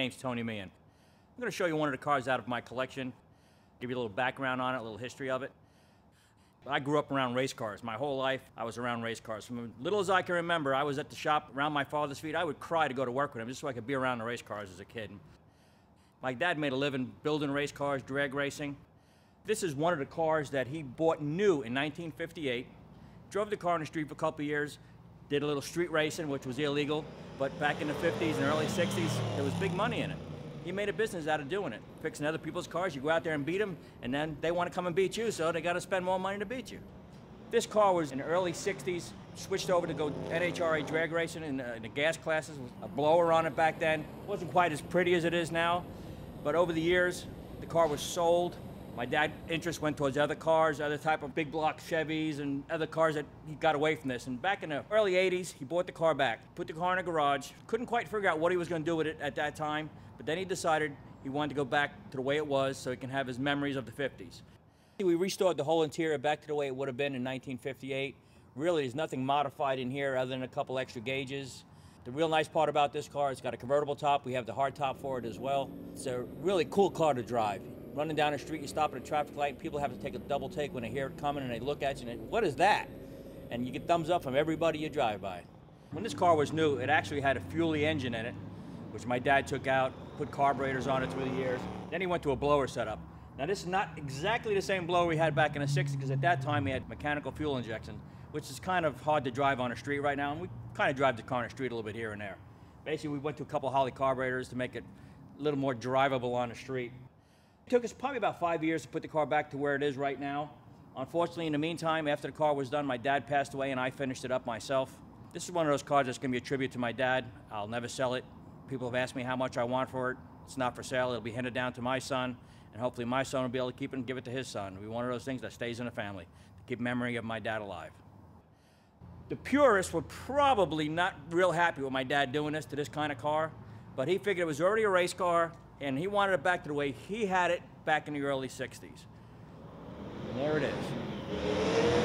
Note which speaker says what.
Speaker 1: name's Tony Meehan. I'm going to show you one of the cars out of my collection, give you a little background on it, a little history of it. I grew up around race cars. My whole life, I was around race cars. From as little as I can remember, I was at the shop around my father's feet. I would cry to go to work with him just so I could be around the race cars as a kid. My dad made a living building race cars, drag racing. This is one of the cars that he bought new in 1958. Drove the car on the street for a couple of years, did a little street racing, which was illegal, but back in the 50s and early 60s, there was big money in it. He made a business out of doing it, fixing other people's cars. You go out there and beat them, and then they want to come and beat you, so they got to spend more money to beat you. This car was in the early 60s, switched over to go NHRA drag racing in the gas classes, with a blower on it back then. It wasn't quite as pretty as it is now, but over the years, the car was sold. My dad's interest went towards other cars, other type of big block Chevys and other cars that he got away from this. And back in the early 80s, he bought the car back, put the car in a garage, couldn't quite figure out what he was going to do with it at that time, but then he decided he wanted to go back to the way it was so he can have his memories of the 50s. We restored the whole interior back to the way it would have been in 1958. Really, there's nothing modified in here other than a couple extra gauges. The real nice part about this car, it's got a convertible top. We have the hard top for it as well. It's a really cool car to drive. Running down the street, you stop at a traffic light, people have to take a double take when they hear it coming and they look at you and they, what is that? And you get thumbs up from everybody you drive by. When this car was new, it actually had a fuelie engine in it, which my dad took out, put carburetors on it through the years. Then he went to a blower setup. Now this is not exactly the same blower we had back in the 60s, because at that time we had mechanical fuel injection, which is kind of hard to drive on the street right now, and we kind of drive the car on the street a little bit here and there. Basically, we went to a couple Holley carburetors to make it a little more drivable on the street. It took us probably about 5 years to put the car back to where it is right now. Unfortunately, in the meantime, after the car was done, my dad passed away and I finished it up myself. This is one of those cars that's going to be a tribute to my dad. I'll never sell it. People have asked me how much I want for it. It's not for sale. It'll be handed down to my son, and hopefully my son will be able to keep it and give it to his son. It'll be one of those things that stays in the family to keep memory of my dad alive. The purists were probably not real happy with my dad doing this to this kind of car, but he figured it was already a race car, and he wanted it back to the way he had it back in the early 60s. And there it is.